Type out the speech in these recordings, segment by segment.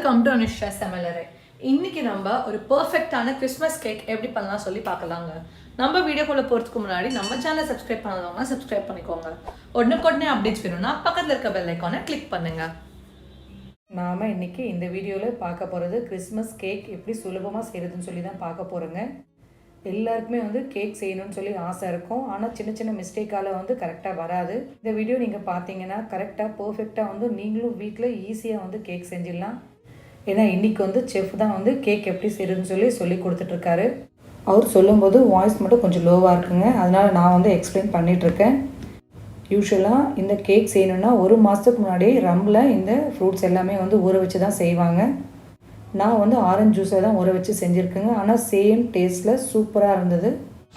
Welcome to Anusha சமையலறை. இன்னைக்கு நம்ம ஒரு பெர்ஃபெக்டான கிறிஸ்மஸ் கேக் எப்படி பண்ணலாம் சொல்லி பார்க்கலாங்க. நம்ம வீடியோக்குள்ள போகிறதுக்கு முன்னாடி நம்ம சேனலை சப்ஸ்கிரைப் பண்ணாதவங்க சப்ஸ்கிரைப் பண்ணிக்கோங்க. உடனே அப்டேட்ஸ் வேணும்னா பக்கத்தில் இருக்க பெல் ஐக்கானை கிளிக் பண்ணுங்க. நாம் இன்னைக்கு இந்த வீடியோவில் பார்க்க போகிறது கிறிஸ்மஸ் கேக் எப்படி சுலபமாக செய்கிறதுன்னு சொல்லி தான் பார்க்க போகிறோங்க. எல்லாருக்குமே கேக் செய்யணும்னு சொல்லி ஆசை இருக்கும். ஆனால் சின்ன சின்ன மிஸ்டேக்கால் கரெக்டாக வராது. இந்த வீடியோ நீங்கள் பார்த்தீங்கன்னா கரெக்டாக பர்ஃபெக்டாக நீங்களும் வீட்டில் ஈஸியாக கேக் செஞ்சிடலாம். ஏன்னா இன்றைக்கி செஃப் தான் கேக் எப்படி செய்கிறதுன்னு சொல்லி கொடுத்துட்ருக்காரு. அவர் சொல்லும்போது வாய்ஸ் மட்டும் கொஞ்சம் லோவாக இருக்குங்க. அதனால் நான் எக்ஸ்பிளைன் பண்ணிகிட்ருக்கேன். யூஸ்வலாக இந்த கேக் செய்யணுன்னா ஒரு மாதத்துக்கு முன்னாடியே ரம்பில் இந்த ஃப்ரூட்ஸ் எல்லாமே ஊற வச்சு தான் செய்வாங்க. நான் ஆரஞ்சு ஜூஸை தான் ஊற வச்சு செஞ்சுருக்கேங்க. ஆனால் சேம் டேஸ்ட்டில் சூப்பராக இருந்தது.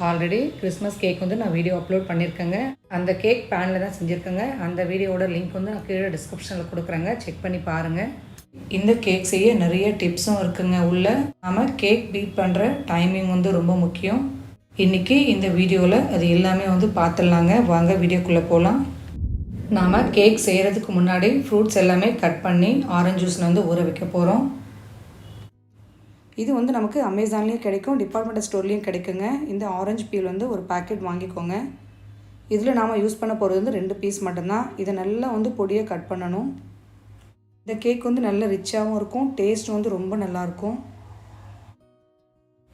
ஆல்ரெடி கிறிஸ்மஸ் கேக் நான் வீடியோ அப்லோட் பண்ணியிருக்கேங்க. அந்த கேக் பேனில் தான் செஞ்சுருக்கேங்க. அந்த வீடியோவோட லிங்க் நான் கீழே டிஸ்கிரிப்ஷனில் கொடுக்குறேங்க, செக் பண்ணி பாருங்கள். இந்த கேக் செய்ய நிறைய டிப்ஸும் இருக்குங்க. உள்ள நாம் கேக் பீட் பண்ணுற டைமிங் ரொம்ப முக்கியம். இன்றைக்கி இந்த வீடியோவில் அது எல்லாமே பார்த்துடலாங்க. வாங்க வீடியோக்குள்ளே போகலாம். நாம் கேக் செய்கிறதுக்கு முன்னாடி ஃப்ரூட்ஸ் எல்லாமே கட் பண்ணி ஆரஞ்சு ஜூஸில் ஊற வைக்க போகிறோம். இது நமக்கு அமேசான்லேயும் கிடைக்கும், டிபார்ட்மெண்டல் ஸ்டோர்லேயும் கிடைக்குங்க. இந்த ஆரஞ்சு பீல் ஒரு பேக்கெட் வாங்கிக்கோங்க. இதில் நாம் யூஸ் பண்ண போகிறது 2 பீஸ் மட்டும்தான். இதை நல்லா பொடியாக கட் பண்ணணும். இந்த கேக் நல்ல ரிச்சாகவும் இருக்கும், டேஸ்ட் ரொம்ப நல்லாயிருக்கும்.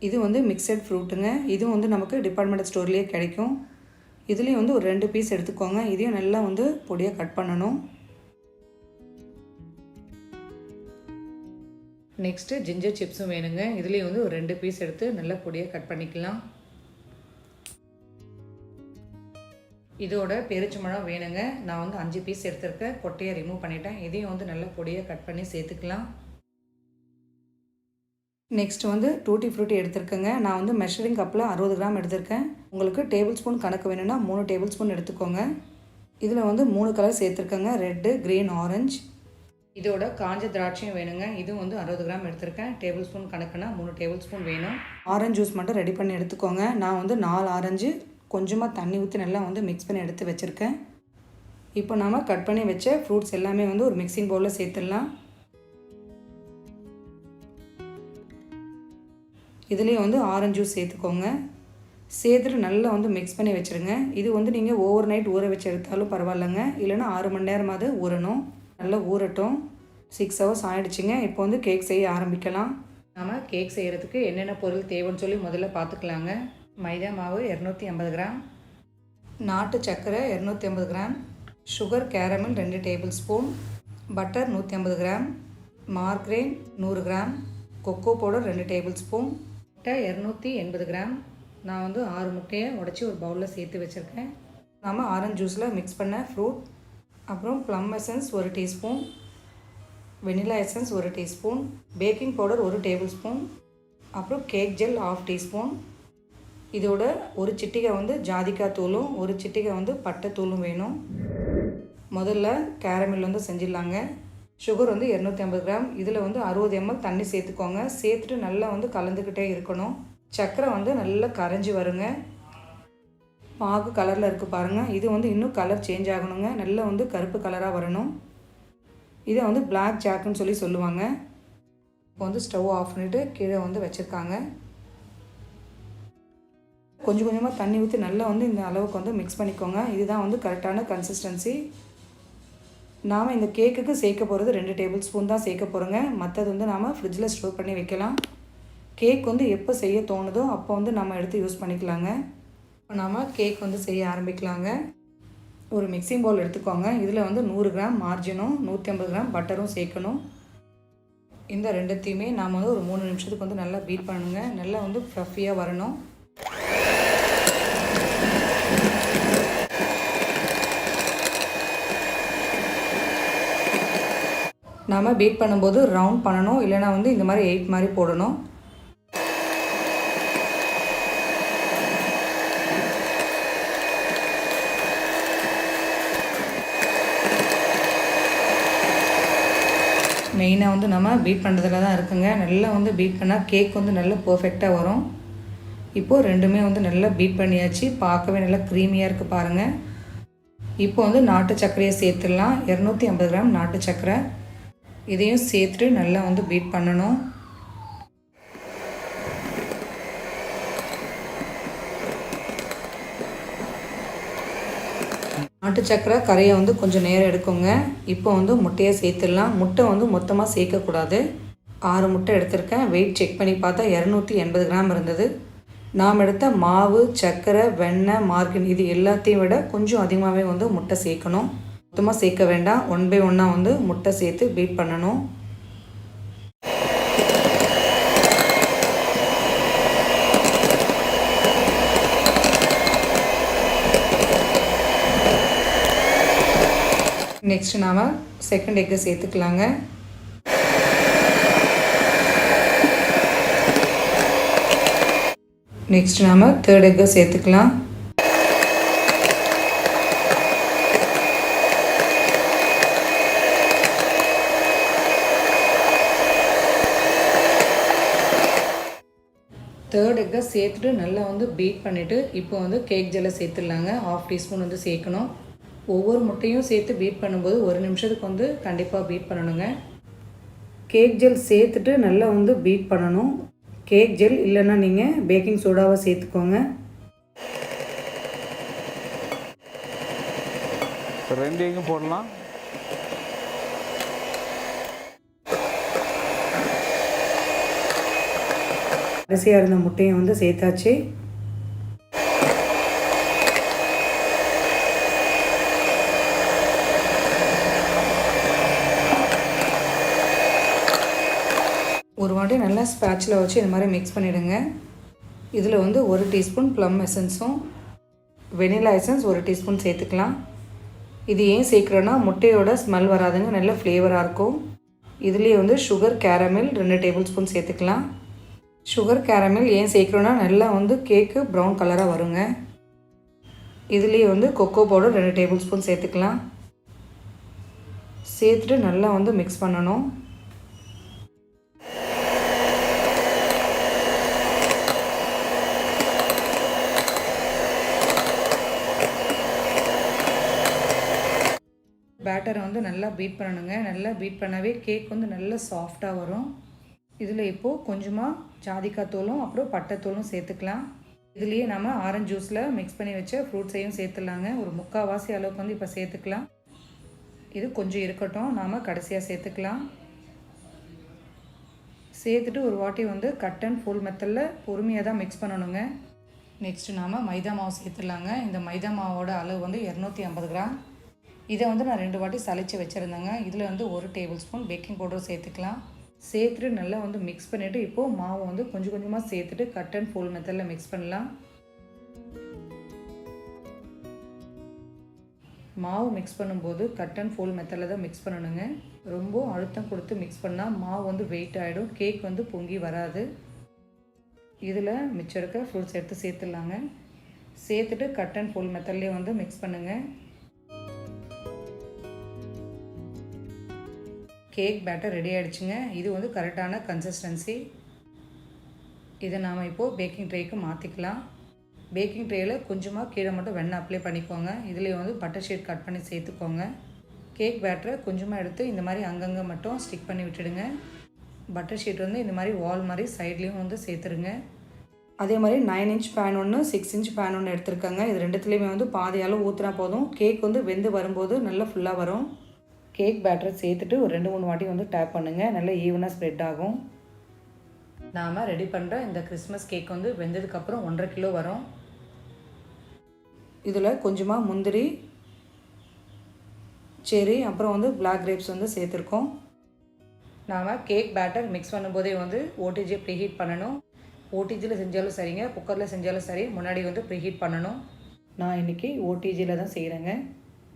இது மிக்சட் ஃப்ரூட்டுங்க. இது நமக்கு டிபார்ட்மெண்டல் ஸ்டோர்லேயே கிடைக்கும். இதுலேயும் ஒரு 2 பீஸ் எடுத்துக்கோங்க. இதையும் நல்லா பொடியாக கட் பண்ணணும். நெக்ஸ்ட்டு ஜிஞ்சர் சிப்ஸும் வேணுங்க. இதுலேயும் ஒரு 2 பீஸ் எடுத்து நல்லா பொடியாக கட் பண்ணிக்கலாம். இதோட பெருச்சம்பழம் வேணுங்க. நான் 5 பீஸ் எடுத்துருக்கேன். கொட்டையை ரிமூவ் பண்ணிட்டேன். இதையும் நல்லா பொடியாக கட் பண்ணி சேர்த்துக்கலாம். நெக்ஸ்ட் டூட்டி ஃப்ரூட்டி எடுத்துருக்கேங்க. நான் மெஷரிங் கப்பில் 60 கிராம் எடுத்திருக்கேன். உங்களுக்கு டேபிள் ஸ்பூன் கணக்கு வேணும்னா 3 டேபிள் ஸ்பூன் எடுத்துக்கோங்க. இதில் 3 கலர் சேர்த்துருக்கேங்க, ரெட்டு, க்ரீன், ஆரஞ்சு. இதோட காஞ்ச திராட்சையும் வேணுங்க. இதுவும் 60 கிராம் எடுத்திருக்கேன். டேபிள் ஸ்பூன் கணக்குனா 3 டேபிள் ஸ்பூன் வேணும். ஆரஞ்சு ஜூஸ் மட்டும் ரெடி பண்ணி எடுத்துக்கோங்க. நான் 4 ஆரஞ்சு கொஞ்சமாக தண்ணி ஊற்றி நல்லா மிக்ஸ் பண்ணி எடுத்து வச்சுருக்கேன். இப்போ நாம் கட் பண்ணி வச்ச ஃப்ரூட்ஸ் எல்லாமே ஒரு மிக்சிங் பவுலில் சேர்த்துடலாம். இதுலேயும் ஆரஞ்சு ஜூஸ் சேர்த்துக்கோங்க. சேர்த்துட்டு நல்லா மிக்ஸ் பண்ணி வச்சுருங்க. இது நீங்கள் ஓவர் நைட் ஊற வச்சு எடுத்தாலும் பரவாயில்லைங்க. இல்லைன்னா 6 மணி நேரமாவது ஊறணும். நல்லா ஊறட்டும். 6 ஹவர்ஸ் ஆகிடுச்சிங்க. இப்போ கேக் செய்ய ஆரம்பிக்கலாம். நாம் கேக் செய்கிறதுக்கு என்னென்ன பொருள் தேவைன்னு சொல்லி முதல்ல பார்த்துக்கலாங்க. மைதா மாவு 250 கிராம், நாட்டு சர்க்கரை 250 gram, sugar caramel 2 tablespoon, butter 150 gram, margarine 100 gram, cocoa powder 2 tablespoon, முட்டை 280 கிராம். நான் 6 முட்டையை உடச்சி ஒரு பவுலில் சேர்த்து வச்சுருக்கேன். நாம் ஆரஞ்சு ஜூஸில் மிக்ஸ் பண்ண ஃப்ரூட், அப்புறம் plum essence 1 teaspoon, vanilla essence 1 teaspoon, baking powder 1 tablespoon, அப்புறம் கேக் ஜெல் 1/2 டீஸ்பூன். இதோட ஒரு சிட்டிகை ஜாதிக்காய் தூளும் ஒரு சிட்டிகை பட்டை தூளும் வேணும். முதல்ல கேரமல் செஞ்சிடலாங்க. Sugar 250 gram. இதில் 60 ml தண்ணி சேர்த்துக்கோங்க. சேர்த்துட்டு நல்லா கலந்துக்கிட்டே இருக்கணும். சர்க்கரை நல்லா கரைஞ்சி வருங்க. பாகு கலரில் இருக்குது பாருங்கள். இது இன்னும் கலர் சேஞ்ச் ஆகணுங்க. நல்லா கருப்பு கலராக வரணும். இதை பிளாக் ஜாக்குன்னு சொல்லி சொல்லுவாங்க. இப்போ ஸ்டவ் ஆஃப் பண்ணிவிட்டு கீழே வச்சுருக்காங்க. கொஞ்சம் கொஞ்சமாக தண்ணி ஊற்றி நல்லா இந்த அளவுக்கு மிக்ஸ் பண்ணிக்கோங்க. இதுதான் கரெக்டான கன்சிஸ்டன்சி. நாம் இந்த கேக்குக்கு சேர்க்க போகிறது 2 டேபிள் ஸ்பூன் தான் சேர்க்க போகிறோங்க. மற்றது நாம் ஃப்ரிட்ஜில் ஸ்டோர் பண்ணி வைக்கலாம். கேக் எப்போ செய்ய தோணுதோ அப்போ நம்ம எடுத்து யூஸ் பண்ணிக்கலாங்க. இப்போ நாம் கேக் செய்ய ஆரம்பிக்கலாங்க. ஒரு மிக்சிங் பவுல் எடுத்துக்கோங்க. இதில் 100 கிராம் மார்ஜினும் 150 கிராம் பட்டரும் சேர்க்கணும். இந்த ரெண்டுத்தையுமே நாம் ஒரு 3 நிமிஷத்துக்கு நல்லா பீட் பண்ணுங்க. நல்லா ஃப்ளஃபியாக வரணும். நாம் பீட் பண்ணும்போது ரவுண்ட் பண்ணணும், இல்லைனா இந்த மாதிரி 8 மாதிரி போடணும். மெயினாக நம்ம பீட் பண்ணுறதுல தான் இருக்குங்க. நல்லா பீட் பண்ணால் கேக் நல்லா பர்ஃபெக்டாக வரும். இப்போது ரெண்டுமே நல்லா பீட் பண்ணியாச்சு. பார்க்கவே நல்லா க்ரீமியாக இருக்குது பாருங்கள். இப்போ நாட்டு சர்க்கரையை சேர்த்துடலாம். 250 கிராம் நாட்டு சர்க்கரை, இதையும் சேர்த்துட்டு நல்லா வந்து பீட் பண்ணணும். நாட்டு சக்கரை கரையை வந்து கொஞ்சம் நேரம் எடுக்குங்க. இப்போ வந்து முட்டையை சேர்த்துடலாம். முட்டை வந்து மொத்தமாக சேர்க்கக்கூடாது. 6 முட்டை எடுத்திருக்கேன். வெயிட் செக் பண்ணி பார்த்தா 280 கிராம் இருந்தது. நாம் எடுத்த மாவு, சர்க்கரை, வெண்ணெய், மார்கன் இது எல்லாத்தையும் விட கொஞ்சம் அதிகமாகவே வந்து முட்டை சேர்க்கணும். மொத்தமாக சேர்க்க வேண்டாம். 1 பை 1 வந்து முட்டை சேர்த்து பீட் பண்ணணும். நெக்ஸ்ட் நாம் செகண்ட் எக்கை சேர்த்துக்கலாங்க. நெக்ஸ்ட் நாம் தேர்ட் எக்கை சேர்த்துக்கலாம். தேர்ட் எக்கை சேர்த்துட்டு நல்லா வந்து பீட் பண்ணிவிட்டு இப்போ வந்து கேக் ஜெல்லை சேர்த்துடலாங்க. 1/2 டீஸ்பூன் வந்து சேர்க்கணும். ஒவ்வொரு முட்டையும் சேர்த்து பீட் பண்ணும்போது 1 நிமிஷத்துக்கு வந்து கண்டிப்பாக பீட் பண்ணணுங்க. கேக் ஜெல் சேர்த்துட்டு நல்லா வந்து பீட் பண்ணணும். கேக் ஜெல் இல்லைன்னா நீங்கள் பேக்கிங் சோடாவை சேர்த்துக்கோங்க. 2 எக்கும் போடலாம். கடைசியாக இருந்த முட்டையை வந்து சேர்த்தாச்சு. ஒரு வாட்டி நல்லா ஸ்பேட்சில் வச்சு இந்த மாதிரி மிக்ஸ் பண்ணிவிடுங்க. இதில் வந்து 1 டீஸ்பூன் ப்ளம் எசன்ஸும் வெனிலா எசன்ஸ் 1 டீஸ்பூன் சேர்த்துக்கலாம். இது ஏன் சேர்க்குறோன்னா முட்டையோட ஸ்மெல் வராதுங்க, நல்ல ஃப்ளேவராக இருக்கும். இதுலேயே வந்து சுகர் கேரமில் 2 டேபிள் ஸ்பூன் சேர்த்துக்கலாம். சுகர் கேரமில் ஏன் சேர்க்குறோன்னா நல்லா வந்து கேக்கு ப்ரௌன் கலராக வருங்க. இதுலேயே வந்து கொக்கோ பவுடர் 2 டேபிள் ஸ்பூன் சேர்த்துக்கலாம். சேர்த்துட்டு நல்லா வந்து மிக்ஸ் பண்ணணும். பேட்டரை வந்து நல்லா பீட் பண்ணணுங்க. நல்லா பீட் பண்ணாவே கேக் வந்து நல்லா சாஃப்டாக வரும். இதில் இப்போது கொஞ்சமாக ஜாதிக்காய் தூளும் அப்புறம் பட்டைத்தூளும் சேர்த்துக்கலாம். இதுலேயே நம்ம ஆரஞ்சு ஜூஸில் மிக்ஸ் பண்ணி வச்ச ஃப்ரூட்ஸையும் சேர்த்துலாங்க. ஒரு 3/4 அளவுக்கு வந்து இப்போ சேர்த்துக்கலாம். இது கொஞ்சம் இருக்கட்டும், நாம் கடைசியாக சேர்த்துக்கலாம். சேர்த்துட்டு ஒரு வாட்டி வந்து கட் அண்ட் ஃபோல்ட் மெத்தடில் பொறுமையாக தான் மிக்ஸ் பண்ணணுங்க. நெக்ஸ்ட்டு நாம் மைதா மாவு சேர்த்துலாங்க. இந்த மைதா மாவோட அளவு வந்து 250 கிராம். இதை வந்து நான் 2 வாட்டி சளிச்சு வச்சுருந்தேங்க. இதில் வந்து 1 டேபிள் ஸ்பூன் பேக்கிங் பவுடர் சேர்த்துக்கலாம். சேர்த்துட்டு நல்லா வந்து மிக்ஸ் பண்ணிவிட்டு இப்போது மாவு வந்து கொஞ்சம் கொஞ்சமாக சேர்த்துட்டு கட் அண்ட் ஃபோல்ட் மெத்தடில் மிக்ஸ் பண்ணலாம். மாவு மிக்ஸ் பண்ணும்போது கட் அண்ட் ஃபோல்ட் மெத்தடில் தான் மிக்ஸ் பண்ணணுங்க. ரொம்ப அழுத்தம் கொடுத்து மிக்ஸ் பண்ணால் மாவு வந்து வெயிட் ஆகிடும், கேக் வந்து பொங்கி வராது. இதில் மிச்சம் இருக்க ஃப்ரூட்ஸ் எடுத்து சேர்த்துடலாங்க. சேர்த்துட்டு கட் அண்ட் ஃபோல்ட் மெத்தட்லேயே வந்து மிக்ஸ் பண்ணுங்கள். கேக் பேட்டர் ரெடி ஆகிடுச்சுங்க. இது வந்து கரெக்டான கன்சிஸ்டன்சி. இதை நாம் இப்போது பேக்கிங் ட்ரேக்கு மாற்றிக்கலாம். பேக்கிங் ட்ரேயில் கொஞ்சமாக கீழே மட்டும் வெண்ணெய் அப்ளை பண்ணிக்கோங்க. இதுலேயே வந்து பட்டர் ஷீட் கட் பண்ணி சேர்த்துக்கோங்க. கேக் பேட்டரை கொஞ்சமாக எடுத்து இந்த மாதிரி அங்கங்கே மட்டும் ஸ்டிக் பண்ணி விட்டுடுங்க. பட்டர் ஷீட் வந்து இந்த மாதிரி வால் மாதிரி சைட்லேயும் வந்து சேர்த்துருங்க. அதே மாதிரி 9 இன்ச் பேன் ஒன்று, 6 இன்ச் பேன் ஒன்று எடுத்துருக்காங்க. இது ரெண்டுத்துலேயுமே வந்து பாதி அளவு ஊற்றினா போதும். கேக் வந்து வெந்து வரும்போது நல்லா ஃபுல்லாக வரும். கேக் பேட்டரை சேர்த்துட்டு ஒரு 2-3 வாட்டி வந்து டேப் பண்ணுங்கள். நல்லா ஈவனாக ஸ்ப்ரெட் ஆகும். நாம் ரெடி பண்ணுற இந்த கிறிஸ்மஸ் கேக் வந்து வெந்ததுக்கப்புறம் 1.5 கிலோ வரும். இதில் கொஞ்சமாக முந்திரி, செரி, அப்புறம் வந்து பிளாக் கிரேப்ஸ் வந்து சேர்த்துருக்கோம். நாம் கேக் பேட்டர் மிக்ஸ் பண்ணும்போதே வந்து ஓடிஜி ப்ரீஹீட் பண்ணணும். ஓடிஜியில் செஞ்சாலும் சரிங்க, குக்கரில் செஞ்சாலும் சரி, முன்னாடி வந்து ப்ரீஹீட் பண்ணணும். நான் இன்றைக்கி ஓடிஜியில் தான் செய்கிறேங்க.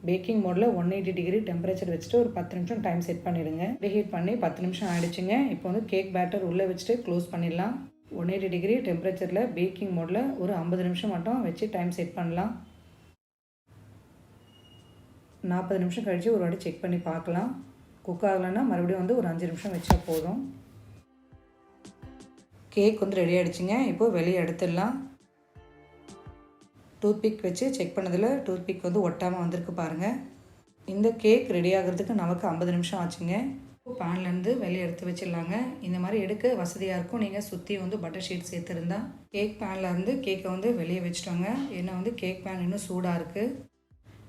பேக்கிங் மோடில் 180 டிகிரி டெம்பரேச்சர் வச்சுட்டு ஒரு 10 நிமிஷம் டைம் செட் பண்ணிவிடுங்க. ப்ரீஹீட் பண்ணி 10 நிமிஷம் ஆகிடுச்சுங்க. இப்போ வந்து கேக் பேட்டர் உள்ளே வச்சுட்டு க்ளோஸ் பண்ணிடலாம். 180 டிகிரி டெம்பரேச்சரில் பேக்கிங் மோடில் ஒரு 50 நிமிஷம் மட்டும் வச்சு டைம் செட் பண்ணலாம். 40 நிமிஷம் கழித்து ஒரு வாட்டி செக் பண்ணி பார்க்கலாம். குக் ஆகலைன்னா மறுபடியும் வந்து ஒரு 5 நிமிஷம் வச்சா போதும். கேக் வந்து ரெடி ஆகிடுச்சுங்க. இப்போது வெளியே எடுத்துடலாம். டூத்பிக் வச்சு செக் பண்ணதில் டூத்பிக் வந்து ஒட்டாமல் வந்திருக்கு பாருங்கள். இந்த கேக் ரெடி ஆகிறதுக்கு நமக்கு 50 நிமிஷம் ஆச்சுங்க. பேன்லேருந்து வெளியே எடுத்து வச்சிடலாங்க. இந்த மாதிரி எடுக்க வசதியாக இருக்கும். நீங்கள் சுற்றி வந்து பட்டர் ஷீட் சேர்த்துருந்தா. கேக் பேன்லேருந்து கேக்கை வந்து வெளியே வச்சுட்டோங்க. ஏன்னா வந்து கேக் பேன் இன்னும் சூடாக இருக்குது.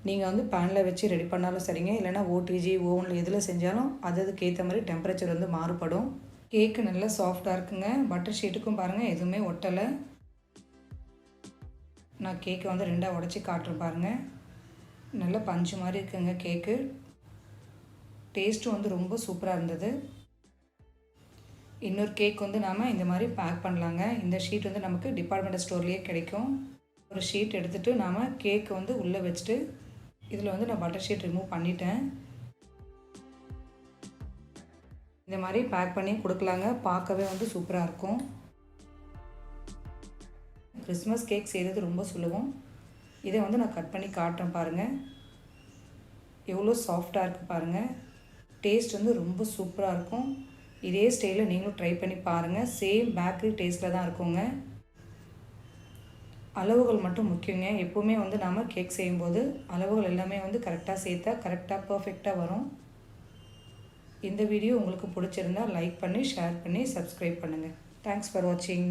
நீங்கள் வந்து பேனில் வச்சு ரெடி பண்ணாலும் சரிங்க, இல்லைனா ஓடிஜி ஓவனில் எதில் செஞ்சாலும் அதுக்கு ஏற்ற மாதிரி டெம்பரேச்சர் வந்து மாறுபடும். கேக்கு நல்லா சாஃப்டாக இருக்குங்க. பட்டர் ஷீட்டுக்கும் பாருங்கள் எதுவுமே ஒட்டலை. நான் கேக்கை வந்து 2ஆக உடச்சி காட்டுறேன் பாருங்கள். நல்லா பஞ்சு மாதிரி இருக்குங்க கேக்கு. டேஸ்ட்டும் வந்து ரொம்ப சூப்பராக இருந்தது. இன்னொரு கேக் வந்து நாம் இந்த மாதிரி பேக் பண்ணலாங்க. இந்த ஷீட் வந்து நமக்கு டிபார்ட்மெண்டல் ஸ்டோர்லேயே கிடைக்கும். ஒரு ஷீட் எடுத்துகிட்டு நாம் கேக் வந்து உள்ளே வச்சுட்டு இதில் வந்து நான் பட்டர் ஷீட் ரிமூவ் பண்ணிட்டேன். இந்த மாதிரி பேக் பண்ணி கொடுக்கலாங்க. பார்க்கவே வந்து சூப்பராக இருக்கும். கிறிஸ்மஸ் கேக் செய்கிறது ரொம்ப சுலபம். இதை வந்து நான் கட் பண்ணி காட்டுறேன் பாருங்கள். எவ்வளோ சாஃப்டாக இருக்குது பாருங்கள். டேஸ்ட் வந்து ரொம்ப சூப்பராக இருக்கும். இதே ஸ்டைலில் நீங்களும் ட்ரை பண்ணி பாருங்கள். சேம் பேக்கரி டேஸ்ட்டில் தான் இருக்குங்க. அளவுகள் மட்டும் முக்கியங்க. எப்போவுமே வந்து நாம் கேக் செய்யும்போது அளவுகள் எல்லாமே வந்து கரெக்டாக சேர்த்தா கரெக்டாக பர்ஃபெக்டாக வரும். இந்த வீடியோ உங்களுக்கு பிடிச்சிருந்தா லைக் பண்ணி ஷேர் பண்ணி சப்ஸ்கிரைப் பண்ணுங்கள். தேங்க்ஸ் ஃபார் வாட்சிங்.